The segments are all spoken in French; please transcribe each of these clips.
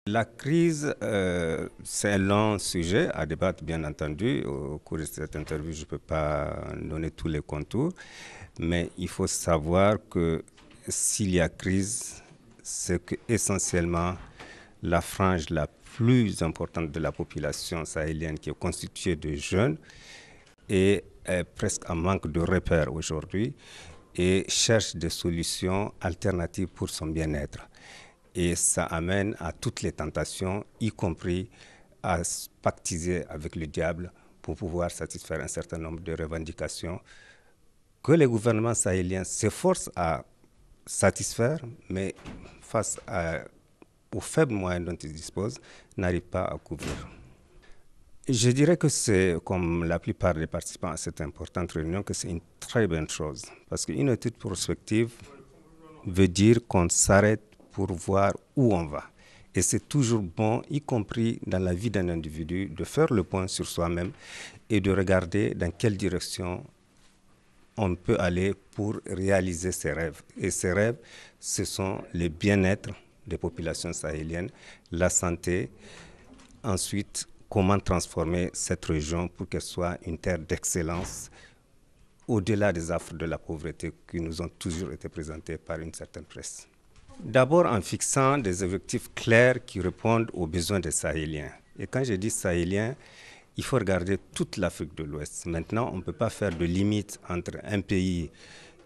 La crise, c'est un long sujet à débattre, bien entendu. Au cours de cette interview, je ne peux pas donner tous les contours, mais il faut savoir que s'il y a crise, c'est que essentiellement la frange la plus importante de la population sahélienne, qui est constituée de jeunes, est presque en manque de repères aujourd'hui et cherche des solutions alternatives pour son bien-être. Et ça amène à toutes les tentations, y compris à pactiser avec le diable pour pouvoir satisfaire un certain nombre de revendications que les gouvernements sahéliens s'efforcent à satisfaire, mais face aux faibles moyens dont ils disposent, n'arrivent pas à couvrir. Je dirais que c'est, comme la plupart des participants à cette importante réunion, que c'est une très bonne chose. Parce qu'une étude prospective veut dire qu'on s'arrête pour voir où on va. Et c'est toujours bon, y compris dans la vie d'un individu, de faire le point sur soi-même et de regarder dans quelle direction on peut aller pour réaliser ses rêves. Et ces rêves, ce sont le bien-être des populations sahéliennes, la santé, ensuite comment transformer cette région pour qu'elle soit une terre d'excellence au-delà des affres de la pauvreté qui nous ont toujours été présentées par une certaine presse. D'abord en fixant des objectifs clairs qui répondent aux besoins des Sahéliens. Et quand je dis Sahéliens, il faut regarder toute l'Afrique de l'Ouest. Maintenant, on ne peut pas faire de limite entre un pays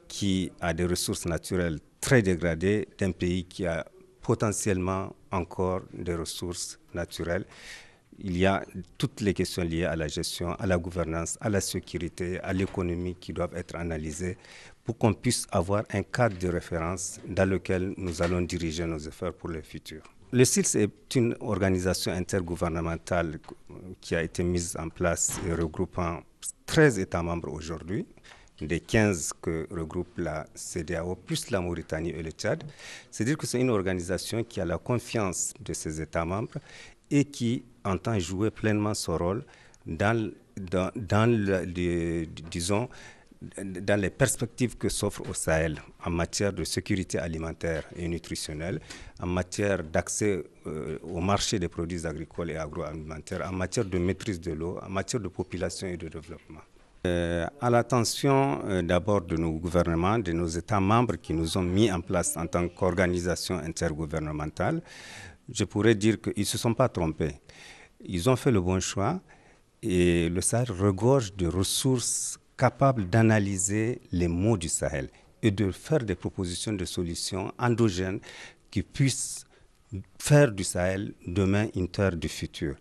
qui a des ressources naturelles très dégradées d'un pays qui a potentiellement encore des ressources naturelles. Il y a toutes les questions liées à la gestion, à la gouvernance, à la sécurité, à l'économie qui doivent être analysées pour qu'on puisse avoir un cadre de référence dans lequel nous allons diriger nos efforts pour le futur. Le CILS est une organisation intergouvernementale qui a été mise en place et regroupant 13 États membres aujourd'hui, des 15 que regroupe la CEDEAO, plus la Mauritanie et le Tchad. C'est-à-dire que c'est une organisation qui a la confiance de ses États membres et qui entend jouer pleinement son rôle dans les perspectives que s'offre au Sahel en matière de sécurité alimentaire et nutritionnelle, en matière d'accès au marché des produits agricoles et agroalimentaires, en matière de maîtrise de l'eau, en matière de population et de développement. À l'attention d'abord de nos gouvernements, de nos États membres qui nous ont mis en place en tant qu'organisation intergouvernementale, je pourrais dire qu'ils ne se sont pas trompés. Ils ont fait le bon choix et le Sahel regorge de ressources capables d'analyser les maux du Sahel et de faire des propositions de solutions endogènes qui puissent faire du Sahel demain une terre du futur.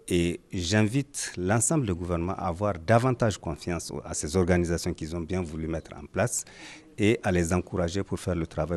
Et j'invite l'ensemble des gouvernements à avoir davantage confiance à ces organisations qu'ils ont bien voulu mettre en place et à les encourager pour faire le travail.